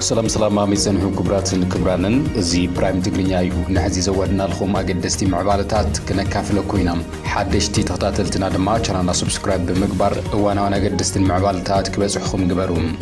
سلام عميزنهم كبراتن كبرانن زي برايم تقرنيا يو نحزي زودنا لكم أقدستي معبالتات كنا كافلو كوينام حدشتي تغطاتلتنا دما شرانا سبسكرايب بمقبر وانا قدستي المعبالتات كبسحكم قبروم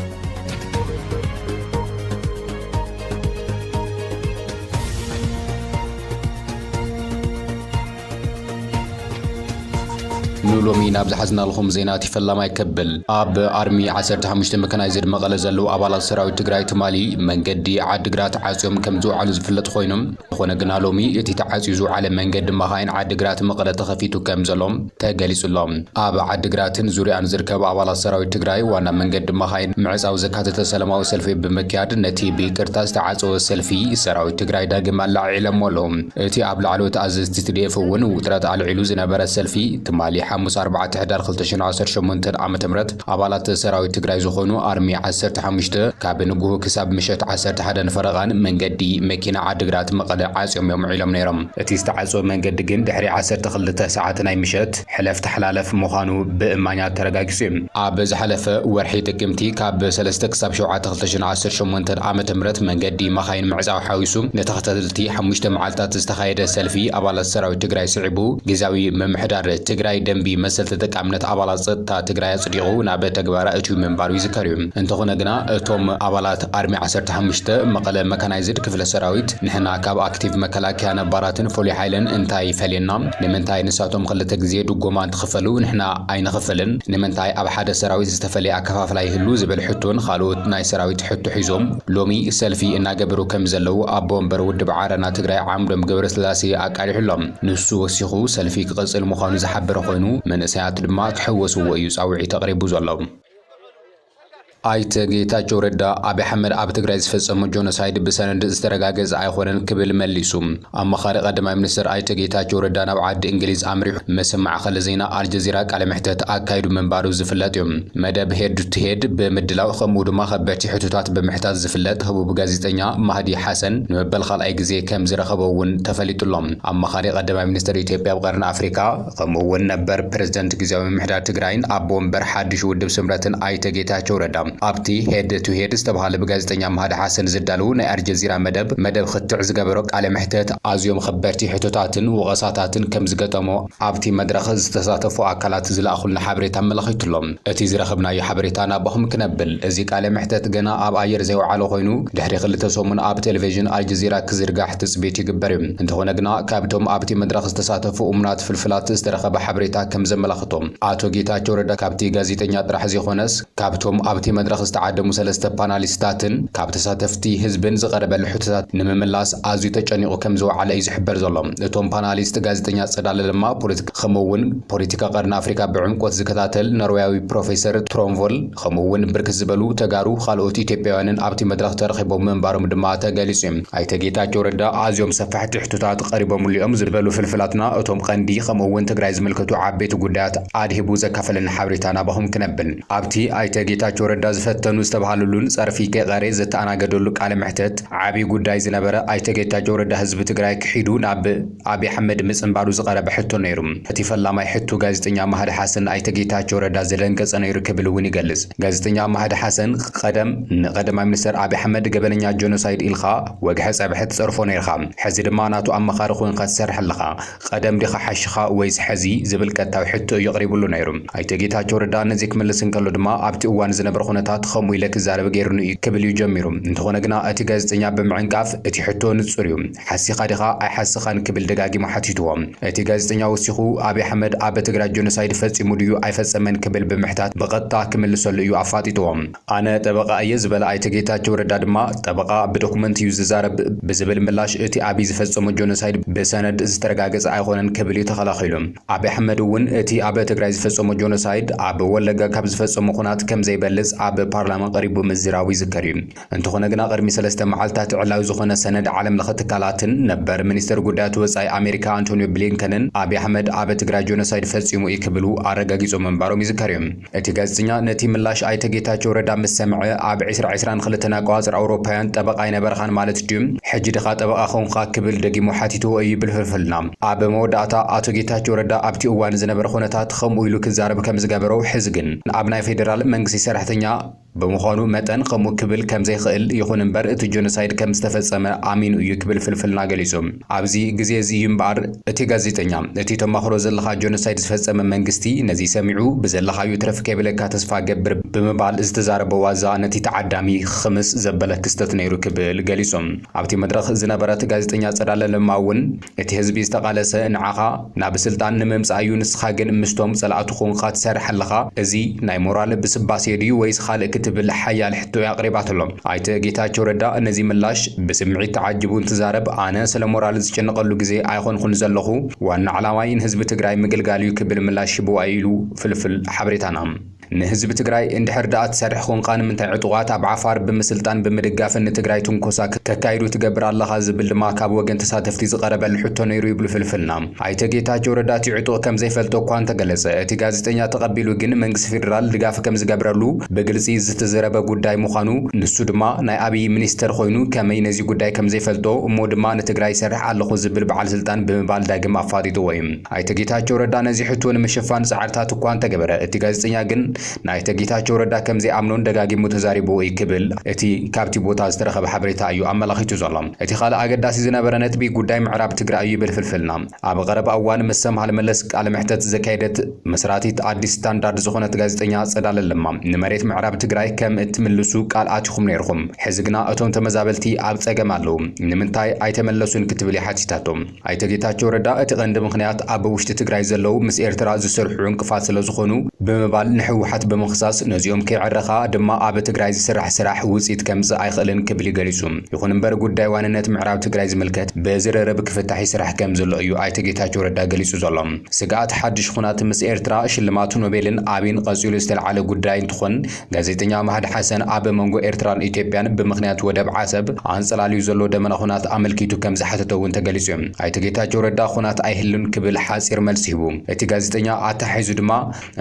نولومي نابز حزنا لهم زيناتي فلا ما يكبل اب ارمي 15 ميكانايزد مقله زلو ابالات سراويت تግራይ تمالي منقدي عادقرات عاصيوم كمزو على زفلت خوينم خونا غنا لومي يتي تعاصيزو على منقد مخاين عادقرات مقله تخفيتو كمزلوم تغليصلوم اب عادقراتن زوريان زركب ابالات سراويت تግራይ وانا منقد مخاين معصاو زكاتة سلاماو سلفي بمكياد نتي بيقرتاز تعاصو سلفي سراويت تግራይ داغم على علم ولهم اتي ابلعلو تاززت تديفون وطرات على علو زنبره سلفي تمالي 4 حدار 2018 عام تمرت ابالات سراويت تግራይ زخونو ارمي 15 كاب نغو كساب مشت 11 فرغان منقدي مكينه عادقرات مقله عاصيوم يوم علم نيرم اتي استعصو منقد جن دحري 12 ساعات ناي مشت حلف تحلالف مخانو بامانيات ترغاغسيم ابز حلف ورحي تقمتي كاب 3 كساب 2018 عام تمرت منقدي مخاين معزاو حاويسو نتختلتي 5 معالتات استخايده سلفي ابالات سراويت تግራይ صعبو غزاوي ممحدار تግራይ دنبي مسل تتقامنت ابالات صدتا تግራይ صديقو نابه تግባራ እቹ መንባሩ ይዝከሪም እንተኾነ ግና እቶም አባላት አርሚ 15 መቀለ መካናይዝድ ክፍለ ሰራዊት ንሕና ካብ አክቲቭ መከላከያ ነባራትን ፎሊ ሃይለን እንታይ ፈሌና ንምንታይ ንሳቶም ክልተ ግዜ ድጎማ እንትኽፈሉ ንሕና ኣይንኽፈልን ንምንታይ ኣብ ሓደ ሰራዊት ዝተፈለየ አከፋፍላይ ህሉ ዝብል ሕቶን ካልኦት ናይ ሰራዊት ሕቶ ሒዞም ሎሚ ሰልፊ እናገበሩ ከም ዘለው ኣቦ ወንበር ውድብ ዓረና ትግራይ ዓምዶም ገብረስላሴ ኣቃሊሕሎም ንሱ ወሲኹ ሰልፊ ክቅፅል ምዃኑ ዝሓበረ ኮይኑ መንእሰያት ድማ ክሕወስዎ እዩ ጻውዒ ተቕሪቡ ዘሎ አይተ ጌታቸው ረዳ አብይ አህመድ አብ ትግራይ ዝፈጸመው ጆኖሳይድ በሰነድ ዝተረጋገጸ አይሆነን ክብል መልሱም አማኻሪ ቀዳማይ ሚኒስትር አይተ ጌታቸው ረዳ ናብ ዓዲ እንግሊዝ አምሪሑ መስማዕ ኸለ ዜና አልጀዚራ ቃለ መሕተት አካይዱ መንባሩ ዝፍለጥ እዩ መደብ ሄድ ትሄድ በመድላው ከምኡ ድማ ከበርቲ ሕቶታት በመሕታት ዝፍለጥ ህቡብ ጋዜጠኛ ማህዲ ሐሰን ንመበል ኻልኣይ ግዜ ከም ዝረኸበውን ተፈሊጡሎም አማኻሪ ቀዳማይ ሚኒስትር ኢትዮጵያ ብቀርኒ አፍሪካ ከምኡውን ነበር ፕሬዝዳንት ጊዜያዊ ምሕዳር ትግራይን አቦ ወንበር ሓድሽ ውድብ ስምረትን አይተ ጌታቸው ረዳ ኣብቲ ሄድ ቱ ሄድ ዝተባሃለ ብጋዜጠኛ ማህዲ ሐሰን ዝዳለው ናይ አልጀዚራ መደብ ክትዕ ዝገበሮ ቃለ መሕተት ኣዝዮም ከበርቲ ሕቶታትን ወቀሳታትን ከም ዝገጠሞ ኣብቲ መድረኽ ዝተሳተፉ ኣካላት ዝለኣኹልና ሓበሬታ መለኺቱሎም እቲ ዝረኸብናዮ ሓበሬታ ናባኹም ክነብል እዚ ቃለ መሕተት ገና ኣብ ኣየር ዘይወዓለ ኮይኑ ድሕሪ ክልተ ሰሙን ኣብ ቴሌቪዥን አልጀዚራ ክዝርጋሕ ትፅቢት ይግበር እዩ እንተኾነ ግና ካብቶም ኣብቲ መድረኽ ዝተሳተፉ እሙናት ፍልፍላት ዝተረኸበ ሓበሬታ ከም ዘመላኽቶም ኣቶ ጌታቸው ረዳ ካብቲ ጋዜጠኛ ጥራሕ ዘይኾነስ ካብቶም ኣብቲ መድረኽ ዝተዓደሙ ሰለስተ ፓናሊስታትን ካብ ተሳተፍቲ ህዝብን ዝቐረበሉ ሕቶታት ንምምላስ ኣዝዩ ተጨኒቑ ከም ዝወዓለ እዩ ዝሕበር ዘሎ እቶም ፓናሊስት ጋዜጠኛ ጸዳለ ድማ ከምኡውን ፖለቲካ ቀርኒ አፍሪካ ብዕምቆት ዝከታተል ኖርዌያዊ ፕሮፌሰር ትሮንቮል ከምኡውን ብርክት ዝበሉ ተጋሩ ካልኦት ኢትዮጵያውያንን ኣብቲ መድረኽ ተረኺቦም መንባሮም ድማ ተገሊጹ እዩ ኣይተ ጌታቸው ረዳ ኣዝዮም ሰፋሕቲ ሕቶታት ቀሪቦሙሉ እዮም ዝበሉ ፍልፍላትና እቶም ቀንዲ ከምኡውን ትግራይ ዝምልከቱ ዓበይቲ ጉዳያት ኣድሂቡ ዘካፈለና ሓበሬታ ናባኹም ክነብል ኣብቲ ኣይተ ጌታቸው ረዳ ፈተኑ ዝተባሃሉሉን ጸርፊ ከቀሬ ዘተኣናገደሉ ቃለ መሕተት ዓቢ ጉዳይ ዝነበረ ኣይተ ጌታቸው ረዳ ህዝቢ ትግራይ ክሒዱ ናብ አብይ አህመድ ምጽንባሩ ዝቀረበ ሕቶ ነይሩ እቲ ፈላማይ ሕቶ ጋዜጠኛ ማህዲ ሐሰን ኣይተ ጌታቸው ረዳ ዘደንገጸ ነይሩ ክብል እውን ይገልጽ ጋዜጠኛ ማህዲ ሐሰን ቀዳማይ ሚኒስትር አብይ አህመድ ገበነኛ ጆኖሳይድ ኢልኻ ወግሐ ጸብሐት ጸርፎ ነይርኻ ሕዚ ድማ ናቱ ኣማኻሪ ኮይንካ ትሰርሕ ኣለኻ ቀደም ዲኻ ሓሽኻ ወይስ ሕዚ ዝብል ቀጥታዊ ሕቶ ይቕሪብሉ ነይሩ ኣይተ ጌታቸው ረዳ ነዚ ክምልስ እንከሎ ድማ ኣብቲ እዋን ዝነበረ ኩነታት ከምኡ ኢለ ክዛረብ ገይሩኒ ክብል ይጀሚሩ እንተኾነ ግና እቲ ጋዜጠኛ ብምዕንቃፍ እቲ ሕቶ ንጹር እዩ ሓሲኻ ዲኻ ኣይሓስኻን ክብል ደጋጊሙ ሓቲትዎም እቲ ጋዜጠኛ ወሲኹ አብይ አህመድ ኣብ ትግራይ ጆኖሳይድ ፈጺሙ ድዩ ኣይፈጸመን ክብል ብምሕታት በቐጥታ ክምልሰሉ እዩ ኣፋጢጥዎም ኣነ ጠበቃ እየ ዝበለ ኣይተ ጌታቸው ረዳ ድማ ጠበቃ ብዶኩመንት እዩ ዝዛረብ ብዝብል ምላሽ እቲ አብይ ዝፈጸሙ ጆኖሳይድ ብሰነድ ዝተረጋገጸ ኣይኾነን ክብል ተኸላኺሉ አብይ አህመድ እውን እቲ ኣብ ትግራይ ዝፈጸሙ ጆኖሳይድ ኣብ ወለጋ ካብ ዝፈጸሙ ኩናት ከም ዘይበልጽ ኣብ ፓርላማ ቀሪቡ ምዝራዊ ዝከሪ እንተኾነ ግና ቅድሚ 3 መዓልታት ዕላዊ ዝኾነ ሰነድ ዓለም ለኸ ትካላትን ነበር ሚኒስትር ጉዳያት ወጻኢ አሜሪካ አንቶኒ ብሊንከንን አብይ አህመድ ኣብ ትግራይ ጆኖሳይድ ፈጺሙ ይክብሉ አረጋጊጾ መንባሮም ይዝከሪ እቲ ጋዜጠኛ ነቲ ምላሽ ኣይተ ጌታቸው ረዳ ምስ ሰምዐ ኣብ 2022 ኣቋፅር አውሮፓውያን ጠበቃ ይነበርኻን ማለት ድዩ ሕጂ ድኻ ጠበቃ ኾንካ ክብል ደጊሙ ሓቲትዎ ይብል ፍልፍልና ኣብ መወዳእታ ኣቶ ጌታቸው ረዳ ኣብቲ እዋን ዝነበረ ኩነታት ከምኡ ኢሉ ክዛረብ ከም ዝገበሮ ሕዚ ግን ኣብ ናይ ፌደራል መንግስቲ ሰራሕተኛ በመሆኑ መጠን ከምኡ ክብል ከም ዘይኽእል ይኹን እምበር እቲ ጆኖሳይድ ከም ዝተፈጸመ ኣሚኑ እዩ ክብል ፍልፍልና ገሊጹ ኣብዚ ግዜ እዚ እምበር እቲ ጋዜጠኛ እቲ ተማኽሮ ዘለኻ ጆኖሳይድ ዝፈጸመ መንግስቲ ነዚ ሰሚዑ ብዘለኻዩ ትረፍ ከይብለካ ተስፋ ገብር ብምባል ዝተዛረበ ዋዛ ነቲ ተዓዳሚ ክምስ ዘበለ ክስተት ነይሩ ክብል ገሊጹ ኣብቲ መድረኽ ዝነበረት ጋዜጠኛ ጸዳለ ለማ እውን እቲ ህዝቢ ዝተቃለሰ ንዓኻ ናብ ስልጣን ንምምጻእ እዩ ንስኻ ግን ምስቶም ጸላእቱ ኮንካ ትሰርሕ ኣለኻ እዚ ናይ ሞራል ብስባሴ ድዩ ወይስ ካልእ ክትብል ሓያል ሕቶ ያቅሪባትሎም ኣይተ ጌታቸው ረዳ ነዚ ምላሽ ብስምዒት ተዓጅቡ እንትዛረብ ኣነ ስለ ሞራል ዝጭነቐሉ ግዜ ኣይኮንኩን ዘለኹ ዋና ዓላማይ ንህዝቢ ትግራይ ምግልጋል እዩ ክብል ምላሽ ሂቡ ኢሉ ፍልፍል ሓበሬታና ንህዝቢ ትግራይ እንድሕር ዳኣ ትሰርሕ ኮንካ ንምንታይ ዕጡቓት ኣብ ዓፋር ብምስልጣን ብምድጋፍ ንትግራይ ትንኮሳ ከካይዱ ትገብር ኣለኻ ዝብል ድማ ካብ ወገን ተሳተፍቲ ዝቐረበሉ ሕቶ ነይሩ ይብሉ ፍልፍልና ኣይተ ጌታቸው ረዳ እቲ ዕጡቕ ከም ዘይፈልጦ እኳ እንተገለጸ እቲ ጋዜጠኛ ተቐቢሉ ግን መንግስቲ ፌደራል ድጋፍ ከም ዝገብረሉ ብግልፂ ዝተዘረበ ጉዳይ ምዃኑ ንሱ ድማ ናይ ኣብይ ሚኒስተር ኮይኑ ከመይ ነዚ ጉዳይ ከም ዘይፈልጦ እሞ ድማ ንትግራይ ይሰርሕ ኣለኹ ዝብል በዓል ስልጣን ብምባል ዳግም ኣፋጢጥዎ እዩ ኣይተ ጌታቸው ረዳ ነዚ ሕቶ ንምሽፋን ጻዕርታት እኳ እንተገበረ እቲ ጋዜጠኛ ግን ናይተ ጌታቸው ረዳ ከም ዘይኣምኖን ደጋጊሙ ተዛሪቡ ይክብል እቲ ካብቲ ቦታ ዝተረኸበ ሓበሬታ እዩ ኣመላኺቱ ዘሎ እቲ ካልእ ኣገዳሲ ዝነበረ ነጥቢ ጉዳይ ምዕራብ ትግራይ እዩ ብልፍልፍልና ኣብ ቀረባ እዋን ምስ ሰምሃል መለስ ቃለ መሕተት ዘካየደት መስራቲት ኣዲስ ስታንዳርድ ዝኾነት ጋዜጠኛ ጸዳለ ለማ ንመሬት ምዕራብ ትግራይ ከም እትምልሱ ቃል ኣትኹም ነይርኹም ሕዚ ግና እቶም ተመዛበልቲ ኣብ ጸገም ኣለዉ ንምንታይ ኣይተመለሱን ክትብል ይሓቲታቶም ኣይተ ጌታቸው ረዳ እቲ ቀንዲ ምኽንያት ኣብ ውሽጢ ትግራይ ዘለዉ ምስ ኤርትራ ዝሰርሑ እንቅፋት ስለ ዝኾኑ ብምባል ንሕወሓት ብምኽሳስ ነዚኦም ከይዕረኻ ድማ ኣብ ትግራይ ዝስራሕ ስራሕ ውፅኢት ከምጽእ ኣይኽእልን ክብል ገሊጹ ይኹን እምበር ጉዳይ ዋንነት ምዕራብ ትግራይ ዝምልከት ብዝረረብ ክፍታሕ ይስራሕ ከም ዘሎ እዩ ኣይተ ጌታቸው ረዳ ገሊጹ ዘሎ ስጋኣት ሓድሽ ኩናት ምስ ኤርትራ ሽልማት ኖቤልን ኣብን ቀጺሉ ዝተልዓለ ጉዳይ እንትኾን ጋዜጠኛ ማህድ ሓሰን ኣብ መንጎ ኤርትራን ኢትዮጵያን ብምኽንያት ወደብ ዓሰብ ኣንጸላልዩ ዘሎ ደመና ኩናት ኣመልኪቱ ከም ዝሓተተ እውን ተገሊጹ ኣይተ ጌታቸው ረዳ ኩናት ኣይህሉን ክብል ሓጺር መልሲ ሂቡ እቲ ጋዜጠኛ ኣታሒዙ ድማ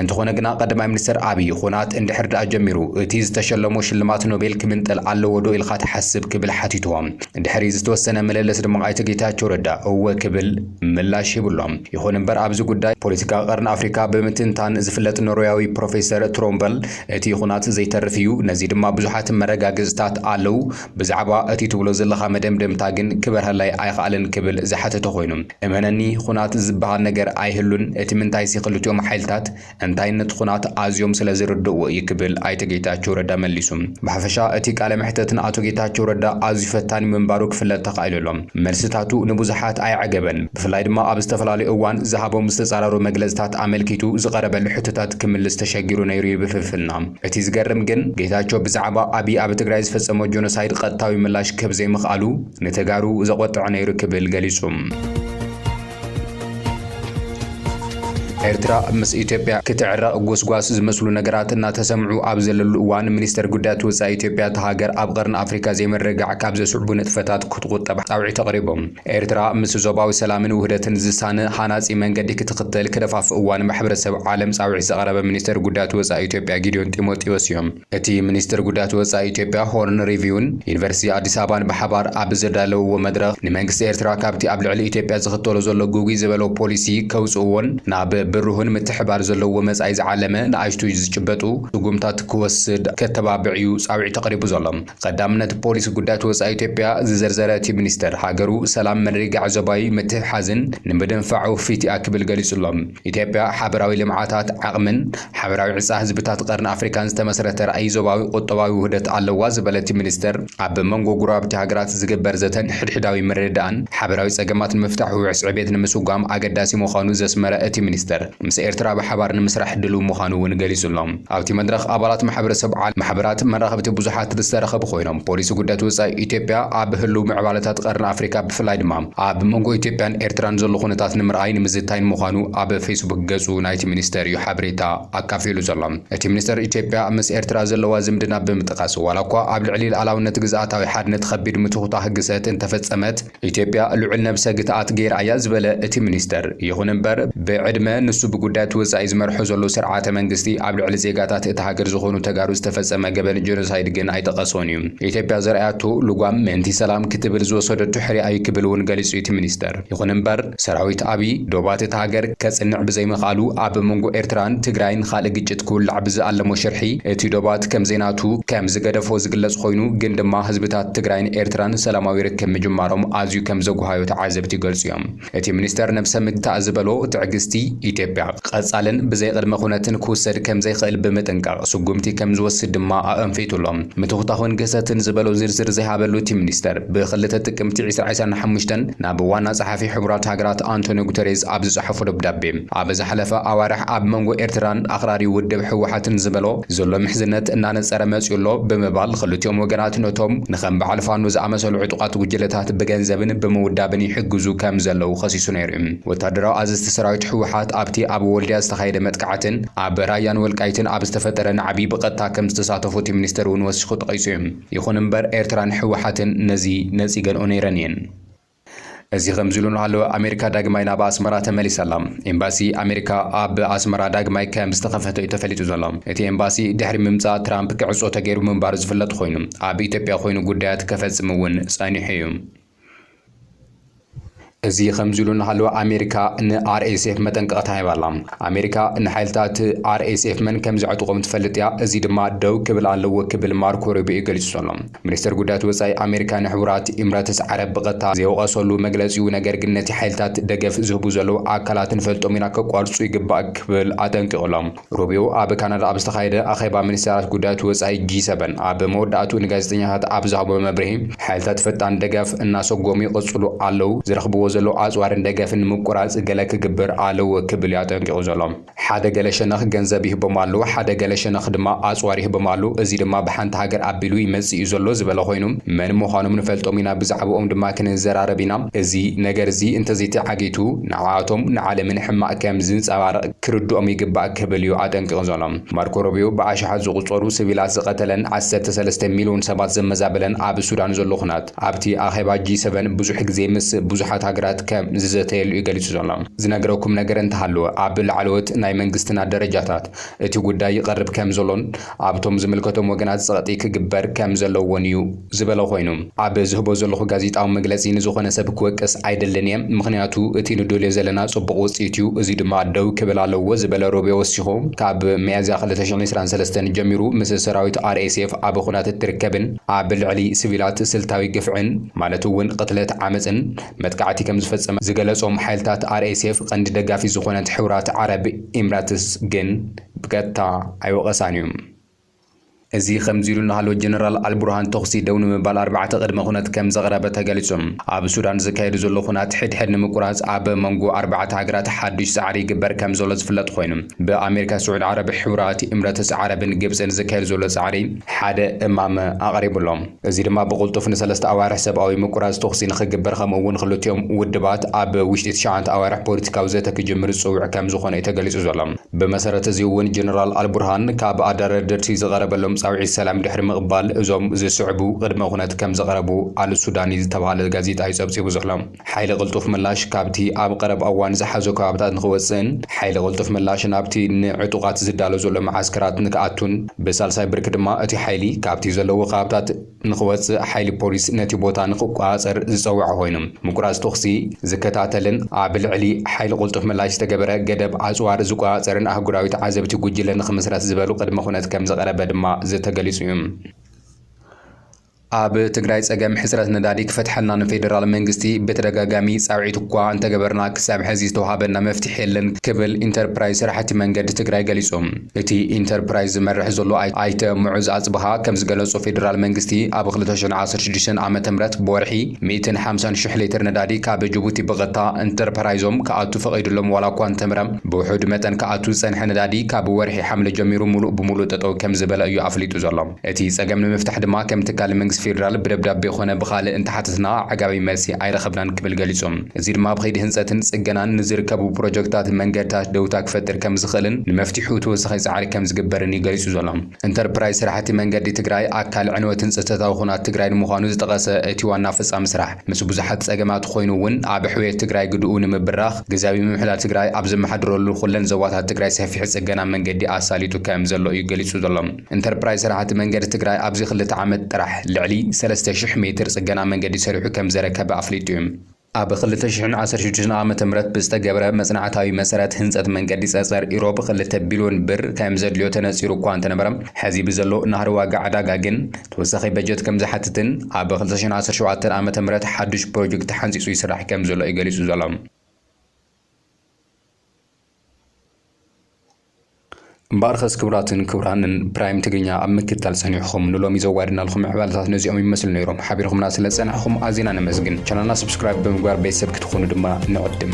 እንተኾነ ግና ቀዳማይ ሚኒስተር ኣብይ ኩናት እንድሕር ዳኣ ጀሚሩ እቲ ዝተሸለሞ ሽልማት ኖቤል ክምንጠል ኣለዎ ዶ ኢልካ ትሓስብ ክብል ሓቲትዎም እንድሕሪ ዝተወሰነ መለለስ ድማ ኣይተ ጌታቸው ረዳ እወ ክብል ምላሽ ሂብሎም ይኹን እምበር ኣብዚ ጉዳይ ፖለቲካ ቀርኒ ኣፍሪካ ብምትንታን ዝፍለጥ ኖርዌያዊ ፕሮፌሰር ትሮምበል እቲ ኩናት ዘይተርፍ እዩ ነዚ ድማ ብዙሓት መረጋግፅታት ኣለው ብዛዕባ እቲ ትብሎ ዘለኻ መደምደምታ ግን ክበርሃላይ ኣይኽኣልን ክብል ዝሓተተ ኮይኑ እመነኒ ኩናት ዝበሃል ነገር ኣይህሉን እቲ ምንታይ ሲክልቲኦም ሓይልታት እንታይነት ኩናት ኣዝዮም ስለ ዝርድእዎ ይክብል ኣይተ ጌታቸው ረዳ መሊሱ ብሓፈሻ እቲ ቃለ መሕተትን ኣቶ ጌታቸው ረዳ ኣዝዩ ፈታኒ ምንባሩ ክፍለጥ ተኻኢሉሎም መልስታቱ ንብዙሓት ኣይዓገበን ብፍላይ ድማ ኣብ ዝተፈላለዩ እዋን ዝሃቦም ዝተጻረሩ መግለጽታት ኣመልኪቱ ዝቐረበሉ ሕቶታት ክምልስ ተሸጊሩ ነይሩ ይብልፍልና እቲ ዝገርም ግን ጌታቸው ብዛዕባ ኣብይ ኣብ ትግራይ ዝፈጸመ ጆኖሳይድ ቀጥታዊ ምላሽ ክህብ ዘይምኽኣሉ ንተጋሩ ዘቆጥዕ ነይሩ ክብል ገሊጹ ኤርትራ ምስ ኢትዮጵያ ክትዕረቕ ጎስጓስ ዝመስሉ ነገራት እናተሰምዑ ኣብ ዘለሉ እዋን ሚኒስተር ጉዳያት ወጻኢ ኢትዮጵያ ተሃገር ኣብ ቀርኒ ኣፍሪካ ዘይምርግጋዕ ካብ ዘስዕቡ ንጥፈታት ክትቁጠብ ጻውዒት ተቕሪቦም ኤርትራ ምስ ዞባዊ ሰላምን ውህደትን ዝሳነ ሃናጺ መንገዲ ክትኽተል ክደፋፍእ እዋን ማሕበረሰብ ዓለም ጻውዒት ዘቐረበ ሚኒስተር ጉዳያት ወጻኢ ኢትዮጵያ ጊዲዮን ጢሞቴዎስ እዮም እቲ ሚኒስተር ጉዳያት ወጻኢ ኢትዮጵያ ሆርን ሪቪውን ዩኒቨርሲቲ ኣዲስ ኣበባን ብሓባር ኣብ ዘዳለውዎ መድረኽ ንመንግስቲ ኤርትራ ካብቲ ኣብ ልዕሊ ኢትዮጵያ ዝኽተሎ ዘሎ ጉጉይ ዝበሎ ፖሊሲ ከውፅእዎን ናብ ብሩህን ምትሕባር ዘለዎ መጻኢ ዝዓለመ ንኣሽቱ ዝጭበጡ ጉምታት ክወስድ ከተባብዕዩ ጻውዒት ተቕሪቡ ዘሎ ቀዳምነት ፖሊሲ ጉዳያት ወጻኢ ኢትዮጵያ ዝዘርዘረ እቲ ሚኒስተር ሃገሩ ሰላም መርግጋዕ ዞባዊ ምትሕሓዝን ንምድንፋዑ ፊት ክብል ገሊጹሎም ኢትዮጵያ ሓበራዊ ልምዓታት ዓቕምን ሓበራዊ ዕጻ ህዝብታት ቀርኒ ኣፍሪካን ዝተመስረተ ራእይ ዞባዊ ቁጠባዊ ውህደት ኣለዋ ዝበለ እቲ ሚኒስተር ኣብ መንጎ ጉራብቲ ሃገራት ዝግበር ዘተን ሕድሕዳዊ ምርድዳእን ሓበራዊ ጸገማት ንምፍታሕ ውዕስ ዕቤት ንምስጓም ኣገዳሲ ምዃኑ ዘስመረ እቲ ሚኒስተር ምስ ኤርትራ ብሓባር ንምስራሕ ድሉ ምዃኑ እውን ገሊጹሎም ኣብቲ መድረኽ ኣባላት ማሕበረሰብ ዓለም ማሕበራት መራኸብቲ ብዙሓት ዝተረኸቡ ኮይኖም ፖሊሲ ጉዳያት ወጻኢ ኢትዮጵያ ኣብ ህልው ምዕባለታት ቀርኒ ኣፍሪካ ብፍላይ ድማ ኣብ መንጎ ኢትዮጵያን ኤርትራን ዘሎ ኩነታት ንምርኣይ ንምዝታይን ምዃኑ ኣብ ፌስቡክ ገጹ ናይቲ ሚኒስተር እዩ ሓበሬታ ኣካፊሉ ዘሎ እቲ ሚኒስተር ኢትዮጵያ ምስ ኤርትራ ዘለዋ ዝምድና ብምጥቃስ ዋላ እኳ ኣብ ልዕሊ ሉዓላውነት ግዝኣታዊ ሓድነት ከቢድ ምትውታ ህግሰት እንተፈጸመት ኢትዮጵያ ልዑል ነብሰ ግትኣት ገይራ እያ ዝበለ እቲ ሚኒስተር ይኹን እምበር ብዕድመ ንሱ ብጉዳይ ትወጻኢ ዝመርሖ ዘሎ ስርዓተ መንግስቲ ኣብ ልዕሊ ዜጋታት እቲ ሃገር ዝኾኑ ተጋሩ ዝተፈጸመ ገበን ጀኖሳይድ ግን ኣይጠቐሶን እዩ። ኢትዮጵያ ዘርኣያቱ ልጓም ምእንቲ ሰላም ክትብል ዝወሰደቱ ሕርያዊ ክብል እውን ገሊጹ እቲ ሚኒስተር። ይኹን እምበር ሰራዊት ኣብይ ዶባት እቲ ሃገር ከጽንዕ ብዘይምኽኣሉ ኣብ መንጎ ኤርትራን ትግራይን ካልእ ግጭት ክውላዕ ብዝኣለሞ ሽርሒ እቲ ዶባት ከም ዜናቱ ከም ዝገደፎ ዝግለጽ ኮይኑ ግን ድማ ህዝብታት ትግራይን ኤርትራን ሰላማዊ ርክብ ምጅማሮም ኣዝዩ ከም ዘጓሃዮ ተዓዘብቲ ገልጹ እዮም። እቲ ሚኒስተር ነብሰ ምግታእ ዝበሎ ትዕግስቲ ኢትዮጵያ ቀጻልን ብዘይ ቅድመ ኩነትን ክውሰድ ከም ዘይኽእል ብምጥንቃቕ ስጉምቲ ከም ዝወስድ ድማ ኣንፊቱሎም። ምትውታኽን ገሰትን ዝበሎ ዝርዝር ዘይሃበሉ እቲ ሚኒስተር ብ2 ጥቅምቲ 2025 ናብ ዋና ጸሓፊ ሕቡራት ሃገራት አንቶኒዮ ጉተሬዝ ኣብ ዝጽሐፎ ደብዳቤ ኣብ ዝሓለፈ ኣዋርሕ ኣብ መንጎ ኤርትራን ኣኽራሪ ውድብ ሕወሓትን ዝበሎ ዘሎ ምሕዝነት እናነጸረ መጽኡሎ ብምባል ክልቲኦም ወገናት ነቶም ንኸም በዓል ፋኖ ዝኣመሰሉ ዕጡቓት ጉጅለታት ብገንዘብን ብምውዳብን ይሕግዙ ከም ዘለዉ ኸሲሱ ነይሩ። ወታደራዊ ኣዘዝቲ ሰራዊት ሕወሓት ኣብቲ ኣብ ወልድያ ዝተኻየደ መጥቃዕትን ኣብ ራያን ወልቃይትን ኣብ ዝተፈጠረ ናዕቢ ብቐጥታ ከም ዝተሳተፉ እቲ ሚኒስተር እውን ወሲኹ ጠቒሱ እዩ። ይኹን እምበር ኤርትራን ሕወሓትን ነዚ ነጺገንኦ ነይረን እየን። እዚ ከምዚሉ ንሃለወ ኣሜሪካ ዳግማይ ናብ ኣስመራ ተመሊሰላ። ኤምባሲ ኣሜሪካ ኣብ ኣስመራ ዳግማይ ከም ዝተኸፈተ እዩ ተፈሊጡ ዘሎ። እቲ ኤምባሲ ድሕሪ ምምጻእ ትራምፕ ክዕጾ ተገይሩ ምንባሩ ዝፍለጥ ኮይኑ ኣብ ኢትዮጵያ ኮይኑ ጉዳያት ከፈጽም እውን ጸኒሑ እዩ። እዚ ከምዚሉ ንሃለወ ኣሜሪካ ንአርኤስኤፍ መጠንቀቕታ ሂባላ። ኣሜሪካ ንሓይልታት አርኤስኤፍ መን ከም ዝዕጥቖም ትፈልጥ እያ። እዚ ድማ ደው ክብል ኣለዎ ክብል ማርኮ ሩቢዮ ገሊጹ ዘሎ። ሚኒስተር ጉዳያት ወጻኢ ኣሜሪካ ንሕቡራት ኤምሬትስ ዓረብ ብቐጥታ ዘይወቐሰሉ መግለጺኡ ነገር ግን ነቲ ሓይልታት ደገፍ ዝህቡ ዘለዉ ኣካላትን ፈልጦም ኢና ከቋርጹ ይግባእ ክብል ኣጠንቂቖሎም። ሩቢዮ ኣብ ካናዳ ኣብ ዝተኻየደ ኣኼባ ሚኒስተራት ጉዳያት ወጻኢ G7 ኣብ መወዳእቱ ንጋዜጠኛታት ኣብ ዝሃቦ መብርሂ ሓይልታት ፈጣን ደገፍ እናሰጎሙ ይቕጽሉ ኣለዉ ዝረኽብዎ ዘሎ ኣጽዋርን ደገፍን ምቁራጽ ገለ ክግበር ኣለዎ ክብል ኣጠንቂቑ ዘሎ። ሓደ ገለ ሸነኽ ገንዘብ ይህቦም ኣለዉ፣ ሓደ ገለ ሸነኽ ድማ ኣጽዋር ይህቦም ኣለዉ። እዚ ድማ ብሓንቲ ሃገር ኣቢሉ ይመጽእ እዩ ዘሎ ዝበለ ኮይኑ መን ምዃኖም ንፈልጦም ኢና ብዛዕባኦም ድማ ክንዘራረብ ኢና። እዚ ነገር እዚ እንተዘይተዓጊቱ ንዓኣቶም ንዓለምን ሕማቕ ከም ዝንጸባረቕ ክርድኦም ይግባእ ክብል እዩ ኣጠንቂቑ ዘሎ። ማርኮ ሩቢዮ ብኣሽሓት ዝቑጸሩ ሲቪላት ዝቐተለን 13 ሚልዮን ሰባት ዘመዛበለን ኣብ ሱዳን ዘሎ ኩናት ኣብቲ ኣኼባ G7 ብዙሕ ግዜ ምስ ብዙሓት ሃገራት ከም ዝዘተየሉ ይገልጹ ዘሎ። ዝነገረኩም ነገር እንተሃለወ ኣብ ላዕለዎት ናይ መንግስትና ደረጃታት እቲ ጉዳይ ይቐርብ ከም ዘሎን ኣብቶም ዝምልከቶም ወገናት ጸቕጢ ክግበር ከም ዘለዎን እዩ ዝበለ ኮይኑ ኣብ ዝህቦ ዘለኹ ጋዜጣዊ መግለጺ ንዝኾነ ሰብ ክወቅስ ኣይደለን እየ፣ ምክንያቱ እቲ ንደልዮ ዘለና ጽቡቕ ውጽኢት እዩ፣ እዚ ድማ ደው ክብል ኣለዎ ዝበለ ሩቢዮ ወሲኹ ካብ ሚያዝያ 2023 ጀሚሩ ምስ ሰራዊት አርኤስኤፍ ኣብ ኩናት እትርከብን ኣብ ልዕሊ ሲቪላት ስልታዊ ግፍዕን ማለት እውን ቅትለት ዓመፅን መጥቃዕቲ ከም ዝፈጸመ ዝገለጾም ሓይልታት አርኤስኤፍ ቀንዲ ደጋፊ ዝኾነት ሕቡራት ዓረብ ኤምሬትስ ግን ብቀጥታ ኣይወቐሳን እዩ። እዚ ከምዚሉ ንሃለወ ጀነራል አልቡርሃን ተኽሲ ደው ንምባል 4 ቅድመ ኩነት ከም ዘቕረበ ተገሊጹ። ኣብ ሱዳን ዝካየዱ ዘሎ ኩናት ሕድሕድ ንምቁራጽ ኣብ መንጎ 4 ሃገራት ሓድሽ ጻዕሪ ይግበር ከም ዘሎ ዝፍለጥ ኮይኑ ብኣሜሪካ ስዑድ ዓረብ ሕቡራት ኤምሬትስ ዓረብን ግብፅን ዝካየዱ ዘሎ ጻዕሪ ሓደ እማመ ኣቕሪቡሎም። እዚ ድማ ብቕልጡፍ ን3 ኣዋርሕ ሰብኣዊ ምቁራጽ ተኽሲ ንኽግበር ከምኡ እውን ክልቲኦም ውድባት ኣብ ውሽጢ 9 ኣዋርሕ ፖለቲካዊ ዘተ ክጅምር ዝጽውዕ ከም ዝኾነ እዩ ተገሊጹ ዘሎ። ብመሰረት እዚ እውን ጀነራል አልቡርሃን ካብ ኣደረድርቲ ዝቐረበሎም ጻውዒ ሰላም ድሕሪ ምቕባል እዞም ዝስዕቡ ቅድመ ኩነት ከም ዘቕረቡ አልሱዳኒ ዝተባሃለ ጋዜጣ ይጸብጺቡ ዘሎ። ሓይሊ ቅልጡፍ ምላሽ ካብቲ ኣብ ቀረብ እዋን ዝሓዞ ከባብታት ንኽወፅእን ሓይሊ ቅልጡፍ ምላሽ ናብቲ ንዕጡቓት ዝዳሎ ዘሎ መዓስከራት ንክኣቱን ብሳልሳይ ብርኪ ድማ እቲ ሓይሊ ካብቲ ዘለዎ ከባብታት ንኽወፅእ ሓይሊ ፖሊስ ነቲ ቦታ ንኽቋፀር ዝፀውዖ ኮይኑ ምቁራጽ ተኽሲ ዝከታተልን ኣብ ልዕሊ ሓይሊ ቅልጡፍ ምላሽ ዝተገበረ ገደብ ኣጽዋር ዝቋፀርን ኣህጉራዊት ዓዘብቲ ጉጅለ ንኽምስረት ዝበሉ ቅድመ ኩነት ከም ዘቐረበ ድማ ተገሊጹ እዩ። ኣብ ትግራይ ጸገም ሕጽረት ነዳዲ ክፈትሐልና ንፌደራል መንግስቲ በተደጋጋሚ ጻውዒት እኳ እንተገበርና ክሳብ ሕዚ ዝተዋሃበና መፍትሒ የለን ክብል ኢንተርፕራይዝ ስራሕቲ መንገዲ ትግራይ ገሊጹ። እቲ ኢንተርፕራይዝ ዝመርሕ ዘሎ ኣይተ ሙዑዝ ኣጽብሃ ከም ዝገለጹ ፌደራል መንግስቲ ኣብ 2016 ዓመተ ምህረት ብወርሒ 150,000 ሊትር ነዳዲ ካብ ጅቡቲ ብቐጥታ ኢንተርፕራይዞም ከኣቱ ፈቒዱሎም ዋላ እኳ እንተምረ ብውሑድ መጠን ከኣቱ ዝጸንሐ ነዳዲ ካብ ወርሒ ሓምለ ጀሚሩ ሙሉእ ብሙሉእ ጠጠው ከም ዝበለ እዩ ኣፍሊጡ ዘሎ። እቲ ጸገም ንምፍታሕ ድማ ከም ትካል መንግስቲ ፌደራል ብደብዳቤ ኾነ ብኻልእ እንተሓተትና ዓጋቢ መልሲ ኣይረኸብናን ክብል ገሊጾም እዚ ድማ ብኸይዲ ህንፀትን ጽገናን ንዝርከቡ ፕሮጀክታት መንገድታት ደውታ ክፈጥር ከም ዝኽእልን ንመፍትሑ ተወሳኺ ጻዕሪ ከም ዝግበርን ይገሊጹ ዘሎ ኢንተርፕራይዝ ስራሕቲ መንገዲ ትግራይ ኣካል ዕንወትን ጽንሰታዊ ኩናት ትግራይ ንምዃኑ ዝጠቐሰ እቲ ዋና ፍጻሚ ስራሕ ምስ ብዙሓት ጸገማት ኮይኑ እውን ኣብ ሕውየት ትግራይ ግድኡ ንምብራኽ ግዛዊ ምምሕዳር ትግራይ ኣብ ዝመሓደረሉ ኩለን ዞባታት ትግራይ ሰፊሕ ጽገና መንገዲ ኣሳሊጡ ከም ዘሎ እዩ ገሊጹ ዘሎ ኢንተርፕራይዝ ስራሕቲ መንገዲ ትግራይ ኣብዚ 2 ዓመት ጥራሕ ልዕሊ 3000 ሜትር ጽገና መንገዲ ሰሪሑ ከም ዘረከበ ኣፍሊጡ እዩ ኣብ 2016 ዓ.ም ብዝተገብረ መጽናዕታዊ መሰረት ህንጸት መንገዲ ጸጸር ኢሮብ 2 ቢልዮን ብር ከም ዘድልዮ ተነጺሩ እኳ እንተነበረ ሕዚ ብዘሎ ናህሪ ዋጋ ዕዳጋ ግን ተወሳኺ በጀት ከም ዝሓትትን ኣብ 2017 ዓ.ም ሓድሽ ፕሮጀክት ሓንጺጹ ይስራሕ ከም ዘሎ ይገሊጹ ዘሎ مبارخس كبراتن كبرانن برايم تجينا أمكتال سنيحهم نلومي زوارنا لهم عبالات نزيهم يمثل نيرهم حبيرهم ناس لسنحهم عزينا نمزجن كنا سبسكرايب بمقار بيسبك تكونوا دما نقدم